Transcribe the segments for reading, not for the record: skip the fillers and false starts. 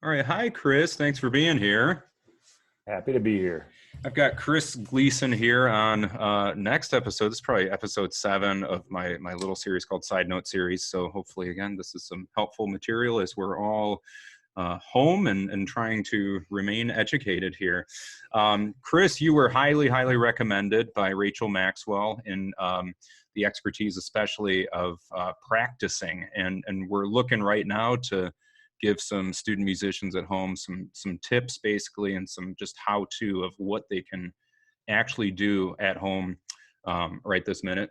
All right. Hi, Chris. Thanks for being here. Happy to be here. I've got Chris Gleason here on next episode. This is probably episode 7 of my little series called Sidenote series. So hopefully, again, this is some helpful material as we're all home and trying to remain educated here. Chris, you were highly recommended by Rachel Maxwell in the expertise, especially of practicing. And we're looking right now to give some student musicians at home some tips basically, and some just how to of what they can actually do at home right this minute.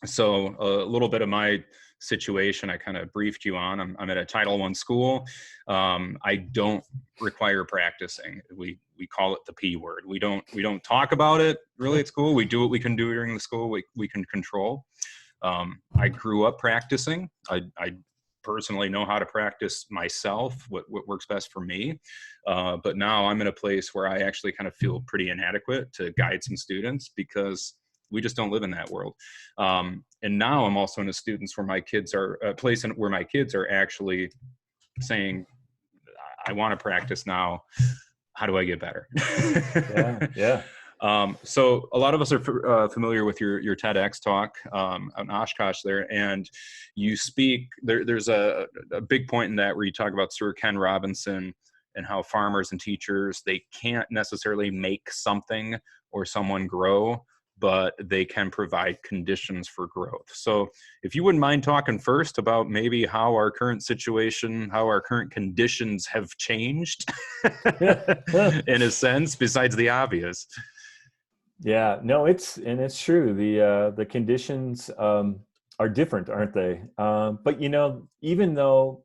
So a little bit of my situation I kind of briefed you on. I'm at a Title I school. I don't require practicing. We call it the P word. We don't talk about it really at school. We do what we can do during the school. We can control. I grew up practicing. I personally know how to practice myself, what works best for me. But now I'm in a place where I actually kind of feel pretty inadequate to guide some students because we just don't live in that world. And now I'm also in a students where my kids are a place where my kids are actually saying, I want to practice now. How do I get better? Yeah. So a lot of us are familiar with your TEDx talk on Oshkosh there, and you speak, there's a big point in that where you talk about Sir Ken Robinson and how farmers and teachers, they can't necessarily make something or someone grow, but they can provide conditions for growth. So if you wouldn't mind talking first about maybe how our current situation, how our current conditions have changed in a sense, besides the obvious. Yeah, no, it's true. The conditions are different, aren't they? But even though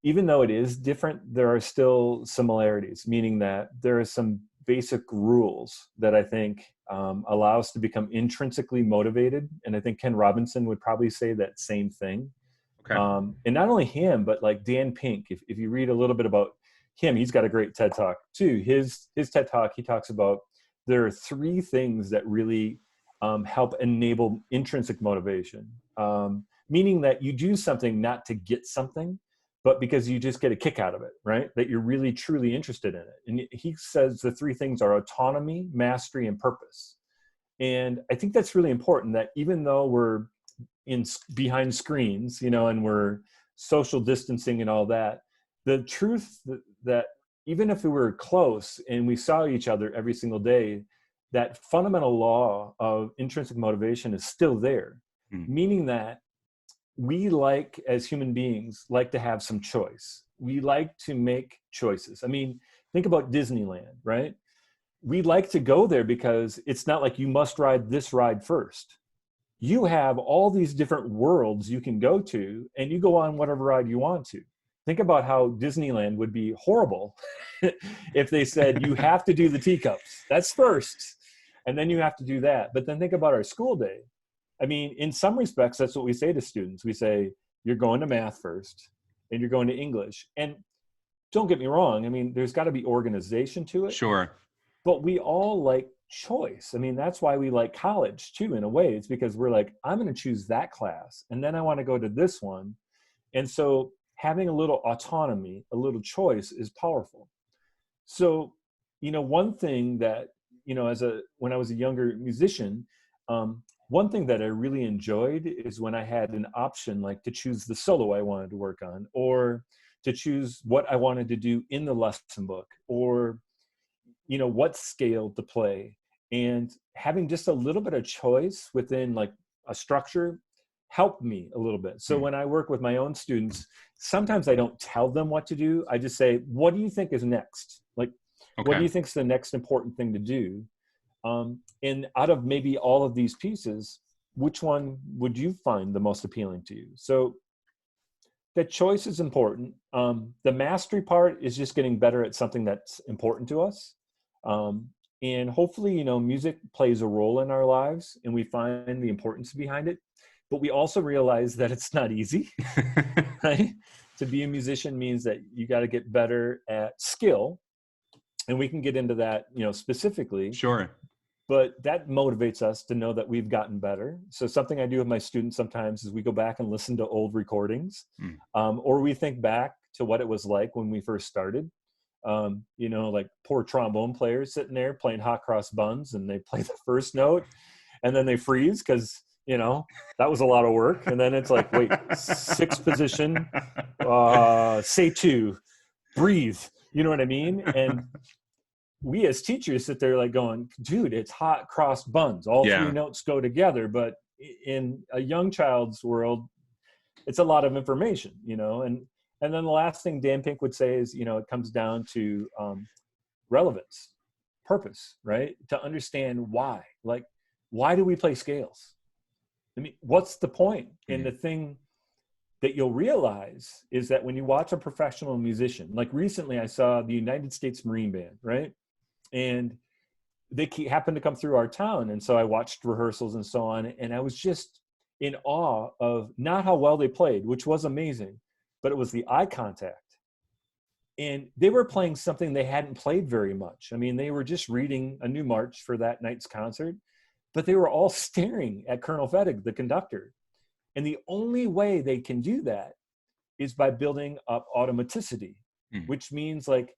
it is different, there are still similarities, meaning that there are some basic rules that I think allow us to become intrinsically motivated. And I think Ken Robinson would probably say that same thing. Okay. And not only him, but like Dan Pink, if you read a little bit about him, he's got a great TED Talk too. His TED Talk, he talks about there are 3 things that really help enable intrinsic motivation, meaning that you do something not to get something, but because you just get a kick out of it, right? That you're really, truly interested in it. And he says the 3 things are autonomy, mastery, and purpose. And I think that's really important, that even though we're behind screens, and we're social distancing and all that, the truth that even if we were close and we saw each other every single day, that fundamental law of intrinsic motivation is still there, meaning that we as human beings, like to have some choice. We like to make choices. I mean, think about Disneyland, right? We like to go there because it's not like you must ride this ride first. You have all these different worlds you can go to, and you go on whatever ride you want to. Think about how Disneyland would be horrible if they said, you have to do the teacups. That's first. And then you have to do that. But then think about our school day. I mean, in some respects, that's what we say to students. We say, you're going to math first, and you're going to English. And don't get me wrong. I mean, there's got to be organization to it. Sure. But we all like choice. I mean, that's why we like college too, in a way. It's because we're like, I'm going to choose that class, and then I want to go to this one. And so having a little autonomy, a little choice is powerful. So, one thing that, when I was a younger musician, one thing that I really enjoyed is when I had an option, like to choose the solo I wanted to work on, or to choose what I wanted to do in the lesson book, or, what scale to play. And having just a little bit of choice within like a structure helped me a little bit. So when I work with my own students, sometimes I don't tell them what to do. I just say, what do you think is next? Like, Okay. What do you think is the next important thing to do? And out of maybe all of these pieces, which one would you find the most appealing to you? So the choice is important. The mastery part is just getting better at something that's important to us. And hopefully, music plays a role in our lives, and we find the importance behind it. But we also realize that it's not easy, right? To be a musician means that you got to get better at skill. And we can get into that, specifically. Sure. But that motivates us to know that we've gotten better. So something I do with my students sometimes is we go back and listen to old recordings, or we think back to what it was like when we first started. Like poor trombone players sitting there playing hot cross buns, and they play the first note and then they freeze because, that was a lot of work. And then it's like, wait, sixth position, say two, breathe. You know what I mean? And we as teachers sit there like going, dude, it's hot cross buns. All three notes go together. But in a young child's world, it's a lot of information, and then the last thing Dan Pink would say is, it comes down to relevance, purpose, right? To understand why. Like, why do we play scales? I mean, what's the point? And the thing that you'll realize is that when you watch a professional musician, like recently I saw the United States Marine Band, right? And they happened to come through our town. And so I watched rehearsals and so on. And I was just in awe of not how well they played, which was amazing, but it was the eye contact. And they were playing something they hadn't played very much. I mean, they were just reading a new march for that night's concert, but they were all staring at Colonel Fettig, the conductor. And the only way they can do that is by building up automaticity, which means like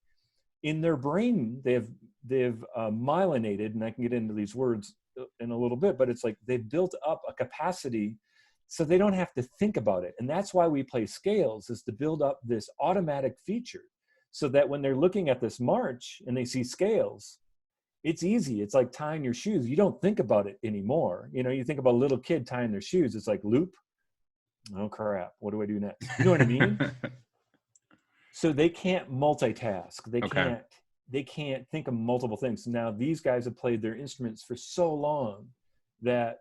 in their brain, they've myelinated, and I can get into these words in a little bit, but it's like they've built up a capacity so they don't have to think about it. And that's why we play scales, is to build up this automatic feature so that when they're looking at this march and they see scales, it's easy. It's like tying your shoes. You don't think about it anymore. You think about a little kid tying their shoes. It's like loop. Oh crap. What do I do next? You know what I mean? So they can't multitask. They can't think of multiple things. Now these guys have played their instruments for so long that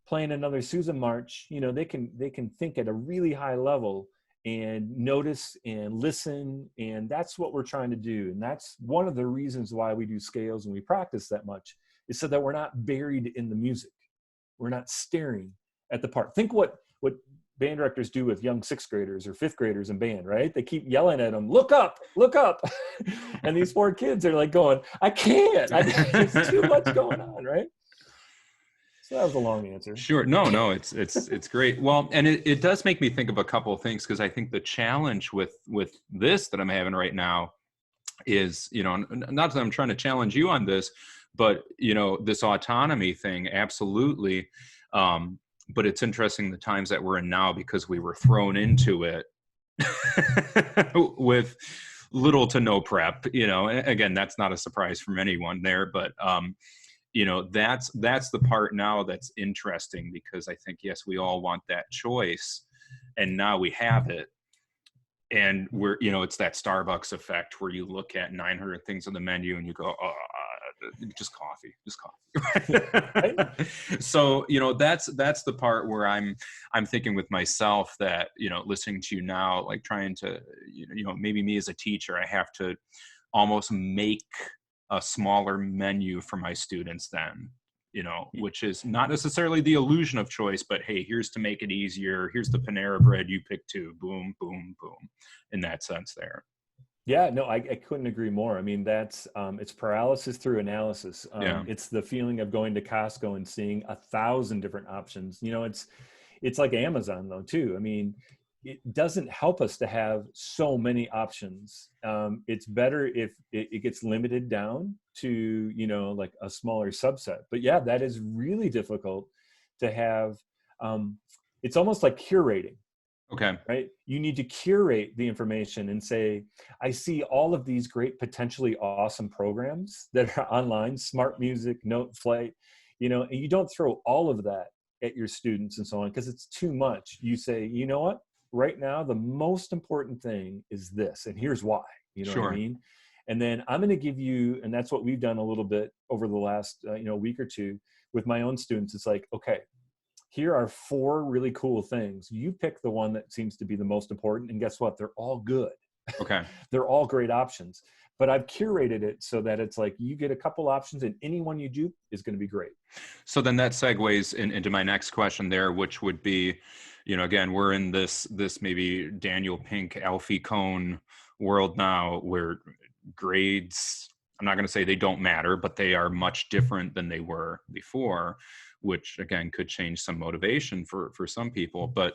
playing another Susan march, they can think at a really high level and notice and listen. And that's what we're trying to do. And that's one of the reasons why we do scales and we practice that much, is so that we're not buried in the music. We're not staring at the part. Think what band directors do with young sixth graders or fifth graders in band, right? They keep yelling at them, look up. And these poor kids are like going, I can't, there's too much going on, right? So that was a long answer. Sure. No, it's great. Well, and it does make me think of a couple of things, because I think the challenge with this that I'm having right now is, not that I'm trying to challenge you on this, but, this autonomy thing, absolutely. But it's interesting the times that we're in now, because we were thrown into it with little to no prep, again, that's not a surprise from anyone there, but, that's the part now that's interesting, because I think, yes, we all want that choice, and now we have it. And we're, it's that Starbucks effect where you look at 900 things on the menu and you go, oh, just coffee. So, that's the part where I'm thinking with myself that, listening to you now, like trying to, maybe me as a teacher, I have to almost make a smaller menu for my students then, which is not necessarily the illusion of choice, but hey, here's to make it easier. Here's the Panera bread, you pick two, boom, boom, boom, in that sense there. Yeah, no, I couldn't agree more. I mean, that's, it's paralysis through analysis. It's the feeling of going to Costco and seeing 1,000 different options. It's like Amazon though, too. I mean, it doesn't help us to have so many options. It's better if it gets limited down to, like a smaller subset. But yeah, that is really difficult to have. It's almost like curating. Okay. Right. You need to curate the information and say, I see all of these great, potentially awesome programs that are online, Smart Music, Note Flight, and you don't throw all of that at your students and so on, because it's too much. You say, you know what, right now, the most important thing is this, and here's why, Sure. what I mean? And then I'm going to give you, and that's what we've done a little bit over the last, week or two with my own students. It's like, okay, here are 4 really cool things. You pick the one that seems to be the most important, and guess what? They're all good. Okay. They're all great options, but I've curated it so that it's like you get a couple options, and any one you do is going to be great. So then that segues into my next question there, which would be, again, we're in this maybe Daniel Pink, Alfie Kohn world now, where grades, I'm not going to say they don't matter, but they are much different than they were before. which again could change some motivation for some people. But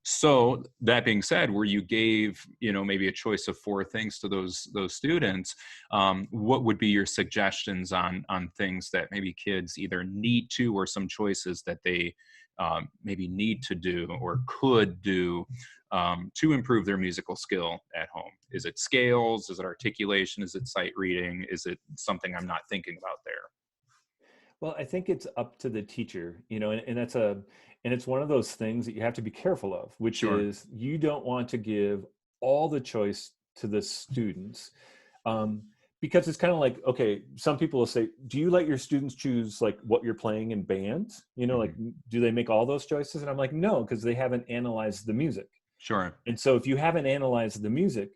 so that being said, where you gave, maybe a choice of 4 things to those students, what would be your suggestions on things that maybe kids either need to, or some choices that they maybe need to do or could do to improve their musical skill at home? Is it scales? Is it articulation? Is it sight reading? Is it something I'm not thinking about there? Well, I think it's up to the teacher, and it's one of those things that you have to be careful of, which Sure. is you don't want to give all the choice to the students. Because it's kind of like, okay, some people will say, do you let your students choose like what you're playing in bands? Like, Mhm. do they make all those choices? And I'm like, no, because they haven't analyzed the music. Sure. And so if you haven't analyzed the music,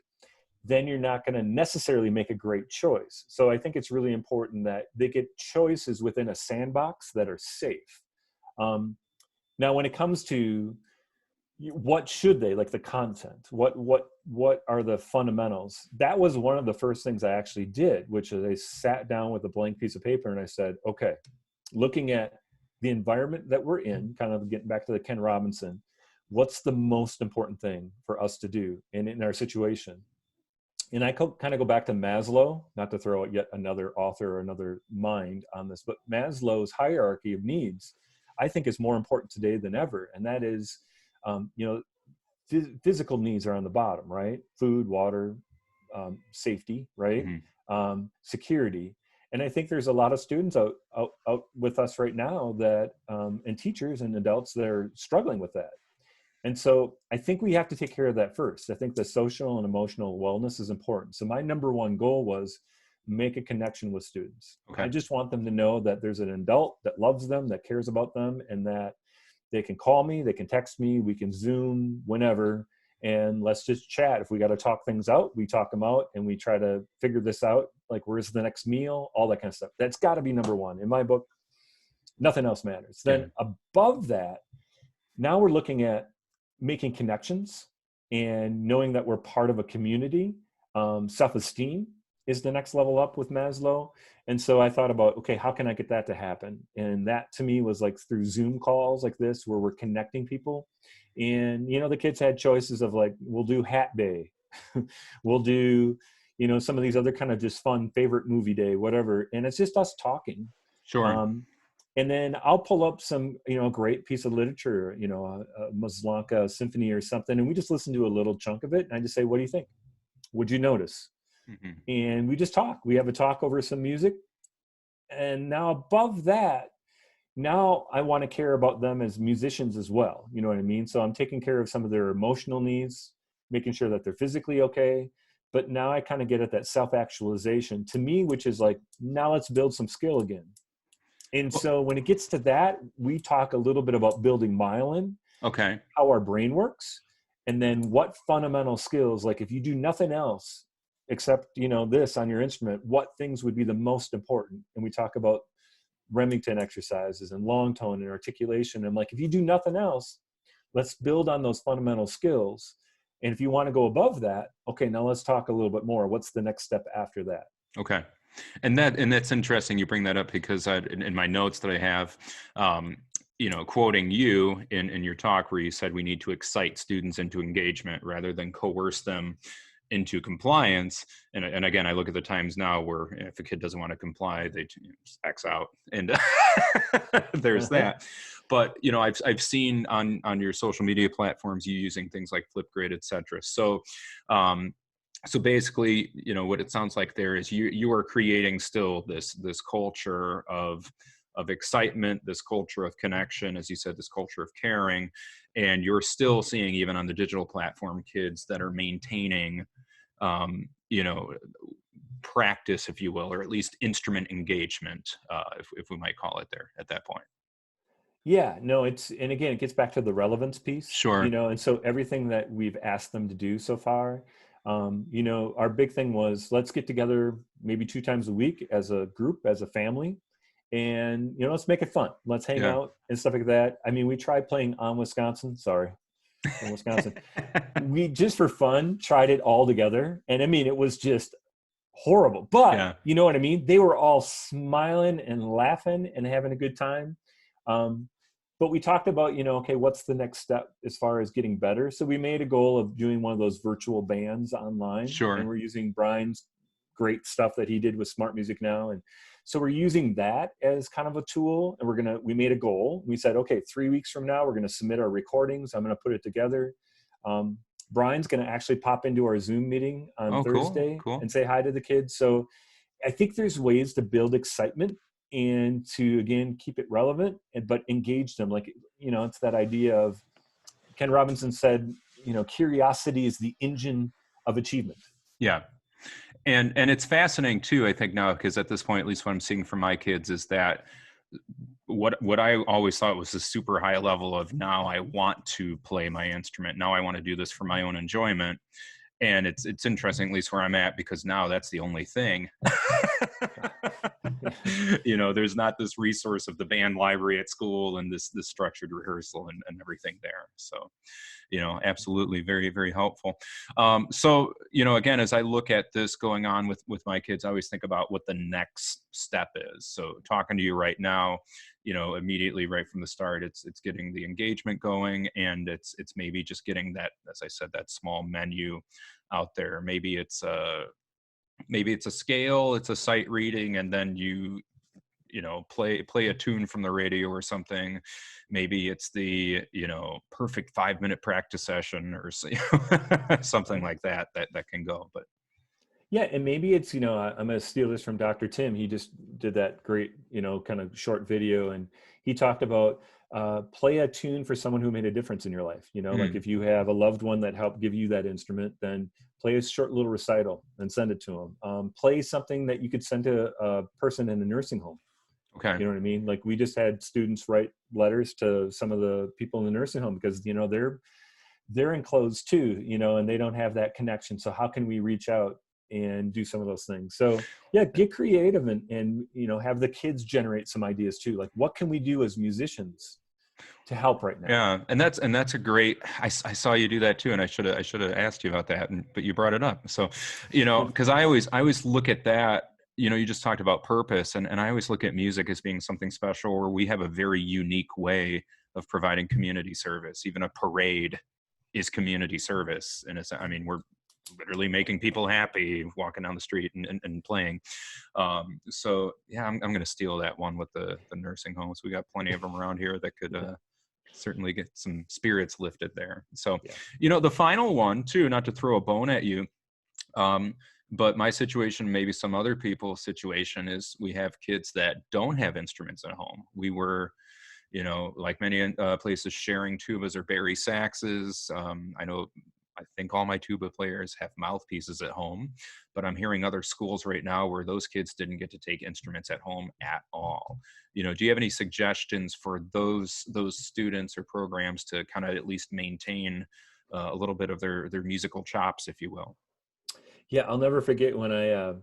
then you're not going to necessarily make a great choice. So I think it's really important that they get choices within a sandbox that are safe. Now, when it comes to what should they, like the content, what are the fundamentals, that was one of the first things I actually did, which is I sat down with a blank piece of paper and I said, okay, looking at the environment that we're in, kind of getting back to the Ken Robinson, what's the most important thing for us to do in our situation? And I kind of go back to Maslow, not to throw out yet another author or another mind on this, but Maslow's hierarchy of needs, I think, is more important today than ever. And that is, physical needs are on the bottom, right? Food, water, safety, right? Mhm. Security. And I think there's a lot of students out with us right now that, and teachers and adults that are struggling with that. And so I think we have to take care of that first. I think the social and emotional wellness is important. So my number one goal was make a connection with students. I Okay. just want them to know that there's an adult that loves them, that cares about them, and that they can call me, they can text me, we can Zoom whenever, and let's just chat. If we got to talk things out, we talk them out and we try to figure this out. Like, where's the next meal? All that kind of stuff. That's got to be number one. In my book, nothing else matters. Yeah. Then above that, now we're looking at making connections and knowing that we're part of a community. Self-esteem is the next level up with Maslow. And so I thought about, okay, how can I get that to happen? And that to me was like through Zoom calls like this, where we're connecting people. And, the kids had choices of like, we'll do hat day. We'll do, some of these other kind of just fun favorite movie day, whatever. And it's just us talking. Sure. And then I'll pull up some, great piece of literature, a Maslanka symphony or something, and we just listen to a little chunk of it. And I just say, what do you think? What'd you notice? Mhm. And we just talk. We have a talk over some music. And now above that, now I want to care about them as musicians as well. You know what I mean? So I'm taking care of some of their emotional needs, making sure that they're physically okay. But now I kind of get at that self-actualization to me, which is like, now let's build some skill again. And Well, so when it gets to that, we talk a little bit about building myelin, okay. how our brain works, and then what fundamental skills, like if you do nothing else except, this on your instrument, what things would be the most important? And we talk about Remington exercises and long tone and articulation. And like, if you do nothing else, let's build on those fundamental skills. And if you want to go above that, okay, now let's talk a little bit more. What's the next step after that? Okay. And that's interesting you bring that up, because in my notes that I have, quoting you in your talk where you said we need to excite students into engagement rather than coerce them into compliance. And again, I look at the times now where if a kid doesn't want to comply, they just X out, and there's Uh-huh. that. But I've seen on your social media platforms you using things like Flipgrid, etc. So basically, what it sounds like there is you are creating still this culture of excitement, this culture of connection, as you said, this culture of caring, and you're still seeing, even on the digital platform, kids that are maintaining, um, you know, practice, if you will, or at least instrument engagement, if we might call it there at that point. Yeah, no, and again, it gets back to the relevance piece, Sure. and so everything that we've asked them to do so far, our big thing was let's get together maybe 2 times a week as a group, as a family, and, let's make it fun. Let's hang Yeah. out and stuff like that. I mean, we tried playing on Wisconsin, sorry, in Wisconsin. We just for fun tried it all together. And I mean, it was just horrible, but Yeah. you know what I mean? They were all smiling and laughing and having a good time. But we talked about, okay, what's the next step as far as getting better? So we made a goal of doing one of those virtual bands online, and Sure. we're using Brian's great stuff that he did with Smart Music Now. And so we're using that as kind of a tool, and we made a goal. We said, okay, 3 weeks from now, we're going to submit our recordings. I'm going to put it together. Brian's going to actually pop into our Zoom meeting on Oh, cool. Thursday Cool. and say hi to the kids. So I think there's ways to build excitement and to, again, keep it relevant, but engage them. Like, it's that idea of, Ken Robinson said, curiosity is the engine of achievement. Yeah. And it's fascinating too, I think now, because at this point, at least what I'm seeing from my kids is that what I always thought was a super high level of, now I want to play my instrument. Now I want to do this for my own enjoyment. And it's interesting, at least where I'm at, because now that's the only thing. There's not this resource of the band library at school and this structured rehearsal and everything there. So, absolutely very, very helpful. So, again, as I look at this going on with my kids, I always think about what the next step is. So talking to you right now, immediately right from the start, it's getting the engagement going, and it's maybe just getting that, as I said, that small menu out there. Maybe it's a scale, it's a sight reading, and then you play a tune from the radio or something. Maybe it's the perfect 5-minute practice session or something like that can go. But yeah, and maybe it's, I'm going to steal this from Dr. Tim. He just did that great, kind of short video, and he talked about play a tune for someone who made a difference in your life. Like if you have a loved one that helped give you that instrument, then play a short little recital and send it to them. Play something that you could send to a person in a nursing home. okay. You know what I mean? Like we just had students write letters to some of the people in the nursing home because, they're enclosed too, and they don't have that connection. So how can we reach out and do some of those things? So yeah, get creative and have the kids generate some ideas too. Like, what can we do as musicians to help right now? Yeah, and that's a great. I saw you do that too, and I should have asked you about that, but you brought it up. So, because I always look at that. You just talked about purpose, and I always look at music as being something special, where we have a very unique way of providing community service. Even a parade is community service, and we're literally making people happy walking down the street and playing. So yeah, I'm going to steal that one with the nursing homes. We got plenty of them around here that could certainly get some spirits lifted there. So, the final one too, not to throw a bone at you, but my situation, maybe some other people's situation, is we have kids that don't have instruments at home. We were, like many places, sharing tubas or bari saxes. I think all my tuba players have mouthpieces at home, but I'm hearing other schools right now where those kids didn't get to take instruments at home at all. Do you have any suggestions for those students or programs to kind of at least maintain a little bit of their musical chops, if you will? Yeah, I'll never forget when I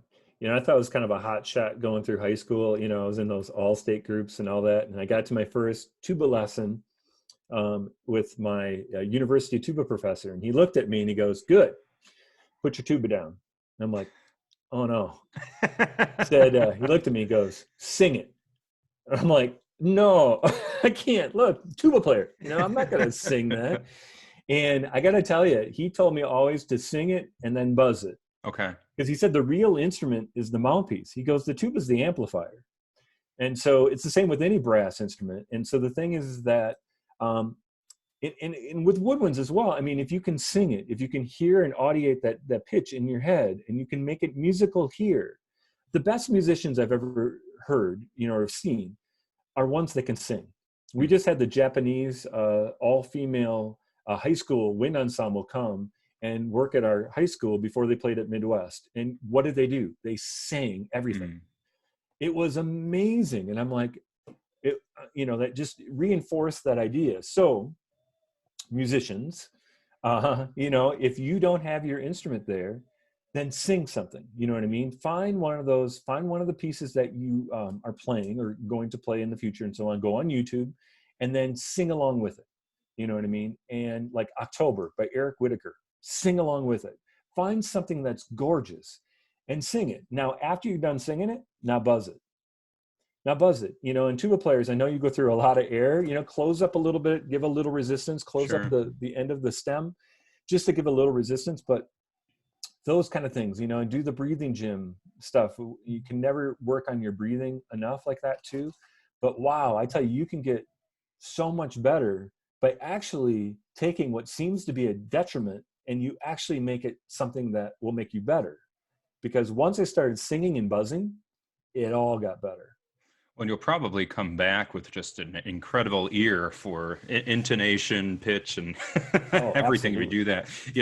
thought it was kind of a hot shot going through high school. I was in those all-state groups and all that, and I got to my first tuba lesson with my university tuba professor, and he looked at me and he goes, "Good, put your tuba down." And I'm like, "Oh no." He looked at me and goes, "Sing it." And I'm like, "No, I can't. Look, tuba player, I'm not going to sing that." And I got to tell you, he told me always to sing it and then buzz it. Okay. Because he said the real instrument is the mouthpiece. He goes, the tuba is the amplifier. And so it's the same with any brass instrument. And so the thing is that, and with woodwinds as well, if you can sing it, if you can hear and audiate that pitch in your head, and you can make it musical here, the best musicians I've ever heard, or seen, are ones that can sing. We just had the Japanese all-female high school wind ensemble come and work at our high school before they played at Midwest. And what did they do? They sang everything. It was amazing. And I'm like, that just reinforced that idea. So musicians, if you don't have your instrument there, then sing something. You know what I mean? Find one of the pieces that you are playing or going to play in the future and so on. Go on YouTube and then sing along with it. You know what I mean? And like October by Eric Whitaker, sing along with it. Find something that's gorgeous and sing it. Now, after you're done singing it, now buzz it. Now buzz it. And tuba players, I know you go through a lot of air. Close up a little bit, give a little resistance, close up Sure. the end of the stem, just to give a little resistance. But those kind of things, and do the breathing gym stuff. You can never work on your breathing enough like that too. But wow, I tell you, you can get so much better by actually taking what seems to be a detriment and you actually make it something that will make you better. Because once I started singing and buzzing, it all got better. Well, you'll probably come back with just an incredible ear for intonation, pitch, and Oh, everything if you absolutely. do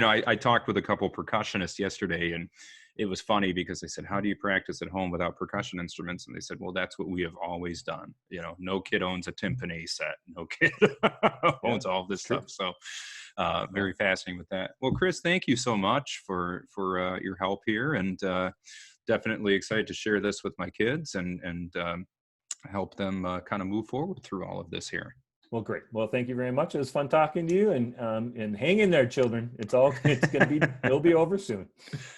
that. I talked with a couple percussionists yesterday, and it was funny because they said, "How do you practice at home without percussion instruments?" And they said, "Well, that's what we have always done. No kid owns a timpani set. No kid Yeah, owns all this it's true. stuff." So, Yeah. very fascinating with that. Well, Chris, thank you so much for your help here, and definitely excited to share this with my kids and help them kind of move forward through all of this here. Well, great. Well, thank you very much. It was fun talking to you, and hang in there, children. It'll be over soon.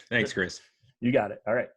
Thanks, Chris. You got it. All right.